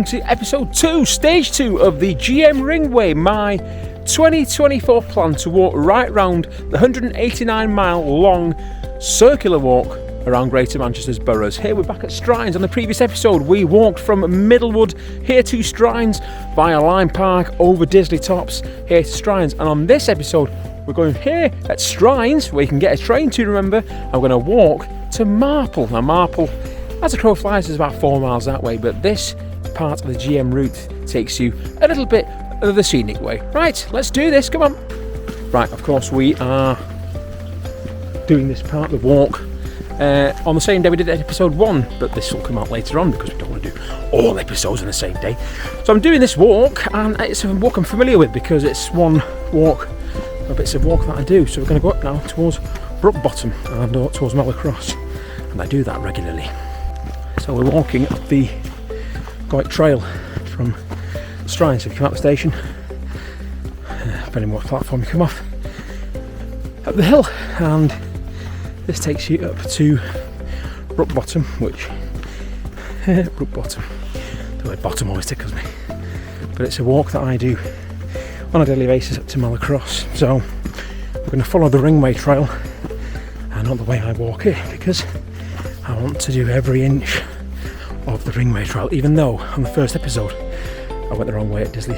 welcome to episode 2, stage 2 of the GM Ringway, my 2024 plan to walk right round the 189 mile long circular walk around Greater Manchester's boroughs. Here we're back at Strines. On the previous episode we walked from Middlewood here to Strines via Lime Park over Disley Tops here to Strines, and on this episode we're going here at Strines where you can get a train to, remember, and we're going to walk to Marple. Now Marple, as a crow flies, is about 4 miles that way, but this part of the GM route takes you a little bit of the scenic way. Right, let's do this, come on. Right, of course we are doing this part of the walk on the same day we did episode 1, but this will come out later on because we don't want to do all episodes on the same day. So I'm doing this walk, and it's a walk I'm familiar with because it's one walk, a bits of walk that I do. So we're going to go up now towards Brook Bottom and towards Mellor Cross, and I do that regularly. So we're walking up the Goyt trail from Strines. If you come out the station, depending on what platform you come off, up the hill, and this takes you up to Brook Bottom, which Brook Bottom, the word bottom always tickles me, but it's a walk that I do on a daily basis up to Mellor Cross. So we're going to follow the Ringway trail and not the way I walk it, because I want to do every inch of the Ringway trail, even though on the first episode I went the wrong way at Disley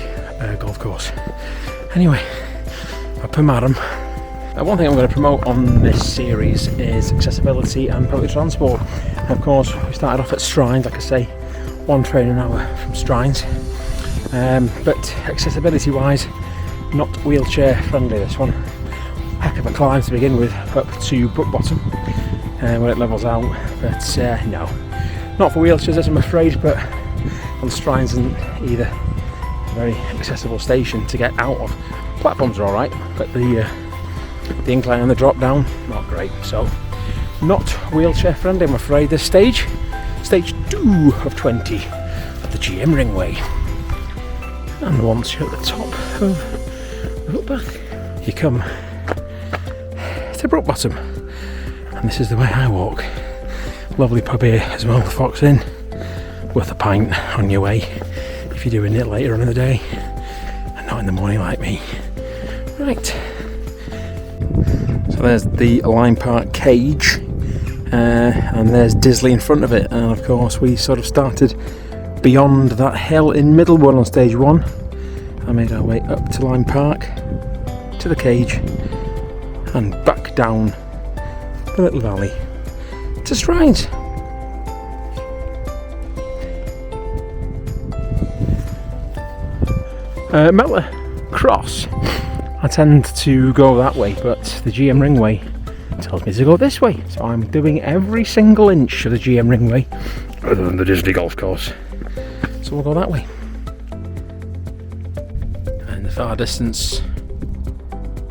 Golf Course. Anyway, up in Marple. One thing I'm going to promote on this series is accessibility and public transport. Of course, we started off at Strines, like I say, 1 train an hour from Strines, but accessibility wise, not wheelchair friendly this one. Heck of a climb to begin with, up to Brook Bottom when it levels out, but no, not for wheelchairs I'm afraid. But on Strines isn't either a very accessible station to get out of. Platforms are alright, but the incline and the drop down, not great. So not wheelchair friendly I'm afraid this stage 2 of 20 of the GM Ringway. And once you're at the top of the back, you come to Brook Bottom, and this is the way I walk. Lovely pub here as well, the Fox Inn, worth a pint on your way if you're doing it later on in the day and not in the morning like me. Right, so there's the Lime Park cage, and there's Disley in front of it, and of course we sort of started beyond that hill in Middlewood on stage 1 and made our way up to Lime Park, to the cage, and back down the little valley to Strines. Mellor Cross, I tend to go that way, but the GM Ringway tells me to go this way, so I'm doing every single inch of the GM Ringway other than the Disley Golf Course, so we'll go that way. And in the far distance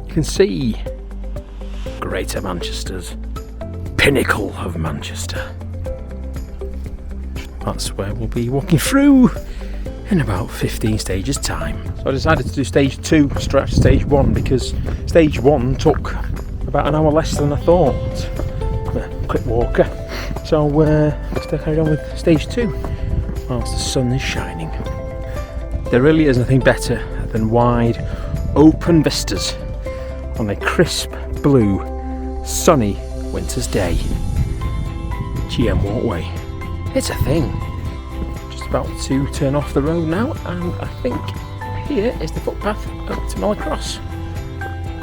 you can see Greater Manchester's pinnacle of Manchester. That's where we'll be walking through in about 15 stages time. So I decided to do stage 2 straight after stage 1 because stage 1 took about an hour less than I thought. A quick walker. So let's carry on with stage 2 whilst the sun is shining. There really is nothing better than wide open vistas on a crisp blue sunny winter's day. GM Walkway, it's a thing. Just about to turn off the road now, and I think here is the footpath up to Mellor Cross.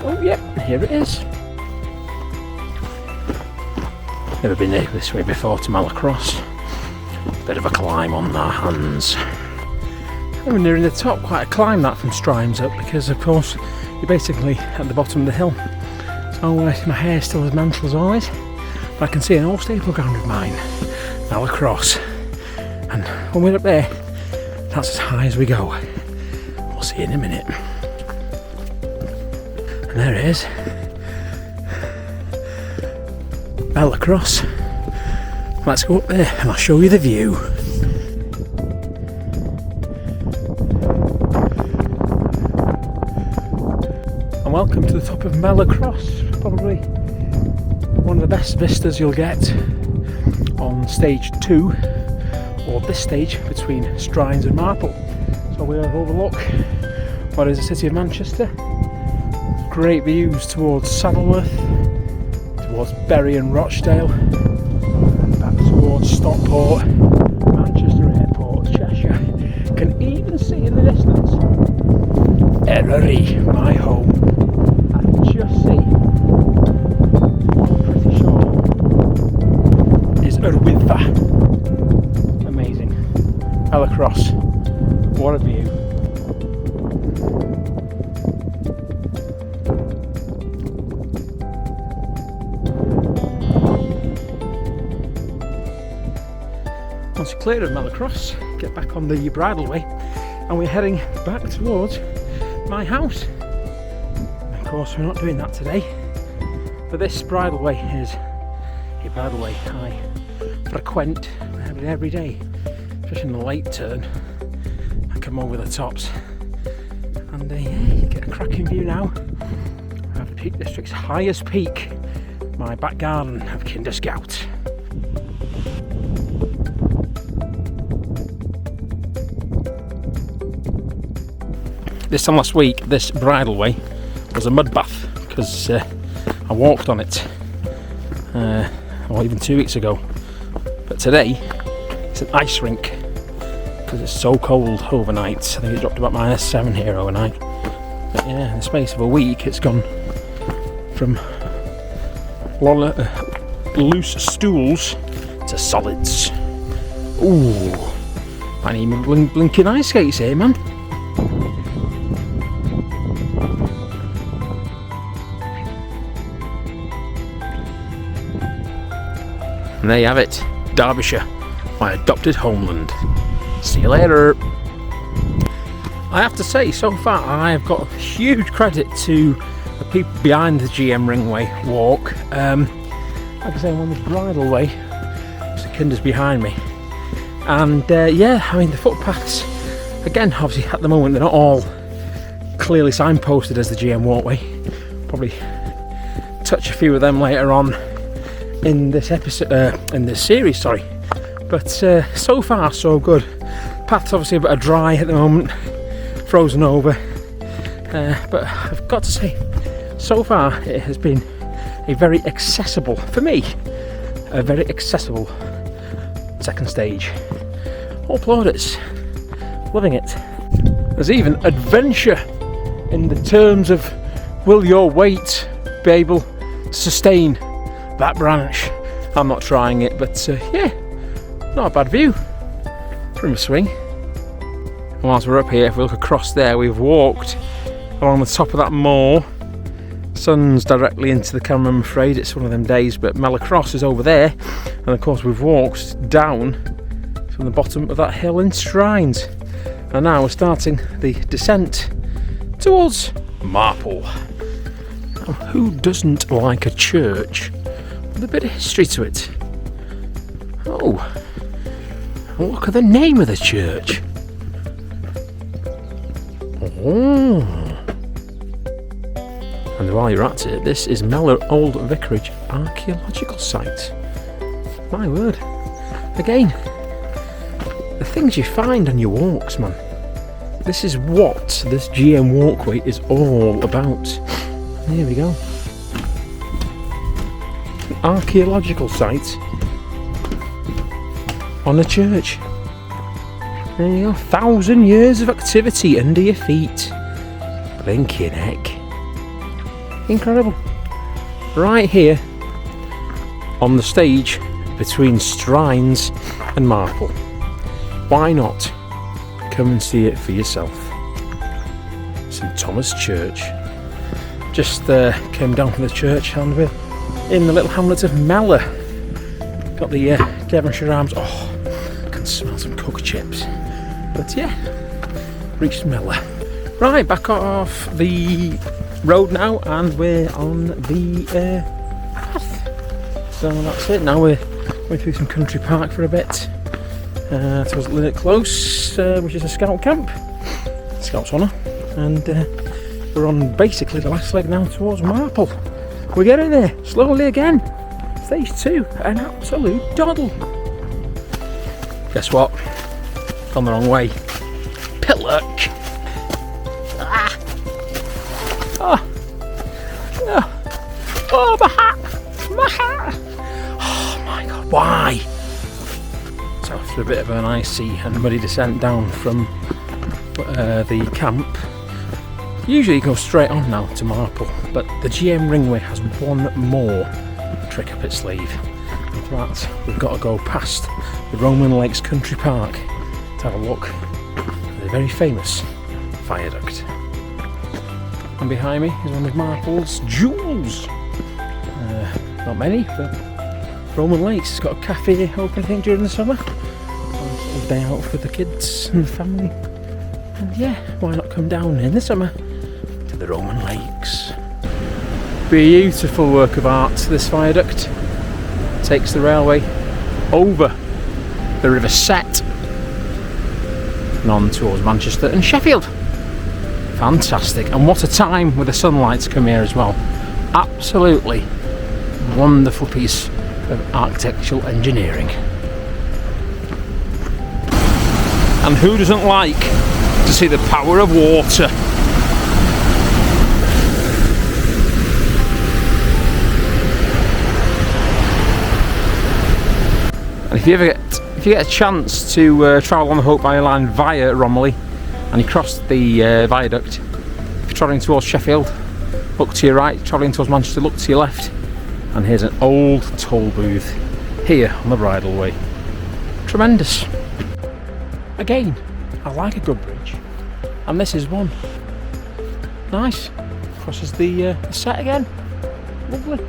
Oh yep, here it is. Never been this way before to Mellor Cross. Bit of a climb on our hands. And we're nearing the top, quite a climb that from Strines up, because of course you're basically at the bottom of the hill. So my hair's still as mantle as always, but I can see an old staple ground of mine, Mellor Cross, and when we're up there, that's as high as we go. We'll see in a minute. And there it is, Mellor Cross. Let's go up there and I'll show you the view. And welcome to the top of Mellor Cross, probably one of the best vistas you'll get on stage 2 or this stage between Strines and Marple. So we overlook what is the city of Manchester. Great views towards Saddleworth, towards Bury and Rochdale, back towards Stockport, Manchester Airport, Cheshire. Can even see in the distance Eryri, my home. I can just see, I'm pretty sure, is Urwitha. Amazing. Mellor Cross, what a view. Once you're clear of Mellor Cross, get back on the bridleway and we're heading back towards my house. Of course we're not doing that today, but this bridleway is a bridleway I frequent every day, especially in the late turn. I come over the tops and yeah, you get a cracking view now of the Peak District's highest peak, my back garden of Kinderscout. This time last week, this bridleway was a mud bath because I walked on it, or even 2 weeks ago. But today, it's an ice rink because it's so cold overnight. I think it dropped about -7 here overnight. But yeah, in the space of a week, it's gone from a lot of loose stools to solids. Ooh, I need my blinking ice skates here, man. And there you have it, Derbyshire, my adopted homeland. See you later. I have to say, so far I've got huge credit to the people behind the GM Ringway walk. Like I say, I'm on the bridleway, so Kinder's behind me. And yeah, I mean the footpaths, again, obviously at the moment they're not all clearly signposted as the GM walkway. Probably touch a few of them later on in this episode, in this series, sorry. But so far so good. Path's obviously a bit dry at the moment, frozen over. But I've got to say, so far it has been a very accessible, for me, a very accessible second stage. All plaudits, loving it. There's even adventure in the terms of will your weight be able to sustain that branch. I'm not trying it, but yeah, not a bad view from a swing. And whilst we're up here, if we look across there, we've walked along the top of that moor. Sun's directly into the camera, I'm afraid, it's one of them days, but Mellor Cross is over there, and of course we've walked down from the bottom of that hill in Strines, and now we're starting the descent towards Marple. Now, who doesn't like a church with a bit of history to it? Oh, look at the name of the church. Oh. And while you're at it, this is Mellor Old Vicarage archaeological site. My word. Again, the things you find on your walks, man. This is what this GM walkway is all about. Here we go. Archaeological site on a church. There you go, 1,000 years of activity under your feet. Blinking heck. Incredible. Right here on the stage between Strines and Marple. Why not come and see it for yourself? St Thomas Church. Just came down from the church and we're in the little hamlet of Mellor. Got the Devonshire Arms. Oh, I can smell some cooked chips. But yeah, reached Mellor. Right, back off the road now, and we're on the path. So that's it. Now we're going through some country park for a bit. Towards Linnet Close, which is a scout camp, Scout's Honour, and we're on basically the last leg now towards Marple. We're getting there slowly again. Stage 2, an absolute doddle. Guess what? Gone the wrong way. Pillock! Ah! Oh! Oh, my hat! My hat! Oh my god, why? So after a bit of an icy and muddy descent down from the camp, usually you go straight on now to Marple, but the GM Ringway has one more trick up its sleeve. And for that, we've got to go past the Roman Lakes Country Park to have a look at the very famous viaduct. And behind me is one of Marple's jewels. Not many, but Roman Lakes has got a cafe open, I think, during the summer. A day out with the kids and the family. And yeah, why not come down in the summer to the Roman Lakes? Beautiful work of art, this viaduct. Takes the railway over the River Sett and on towards Manchester and Sheffield. Fantastic, and what a time with the sunlight to come here as well. Absolutely wonderful piece of architectural engineering. And who doesn't like to see the power of water? And if you get a chance to travel on the Hope Valley line via Romiley and you cross the viaduct, if you're travelling towards Sheffield, look to your right. Travelling towards Manchester, look to your left. And here's an old toll booth here on the bridleway. Tremendous. Again, I like a good bridge, and this is one. Nice. Crosses the Sett again. Lovely.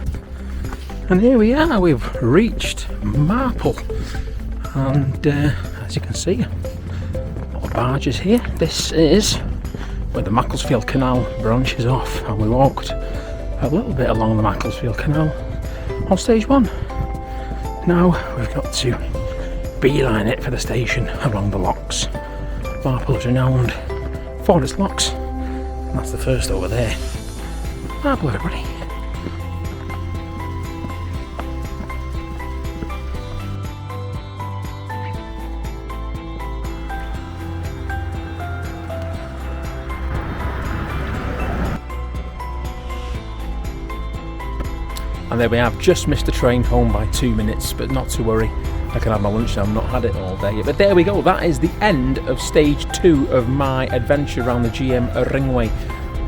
And here we are, we've reached Marple. And as you can see, a lot of barges here. This is where the Macclesfield Canal branches off, and we walked a little bit along the Macclesfield Canal on stage 1. Now we've got to beeline it for the station along the locks. Marple is renowned for its locks, and that's the first over there. Marple, everybody. And there we have, just missed the train home by 2 minutes, but not to worry, I can have my lunch now. I've not had it all day yet. But there we go, that is the end of stage 2 of my adventure around the GM Ringway.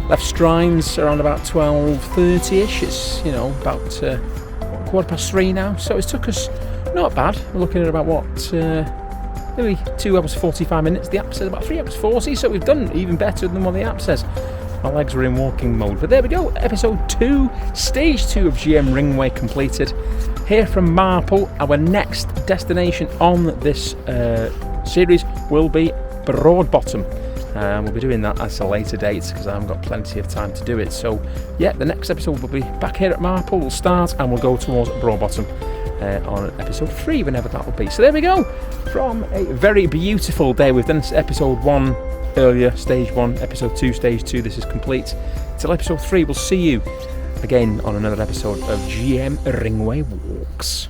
Left Strines around about 12:30ish. It's, you know, about 3:15 now, so it took us not bad. We're looking at about what, maybe 2 hours 45 minutes. The app says about 3 hours 40, so we've done even better than what the app says. My legs were in walking mode, but there we go, episode 2, stage 2 of GM Ringway completed. Here from Marple, our next destination on this series will be Broadbottom. We'll be doing that at a later date because I haven't got plenty of time to do it. So yeah, the next episode will be back here at Marple. We'll start and we'll go towards Broadbottom on episode 3, whenever that will be. So there we go, from a very beautiful day. We've done episode 1 earlier, stage 1, episode 2, stage 2. This is complete. Till episode 3, we'll see you again on another episode of GM Ringway Walks.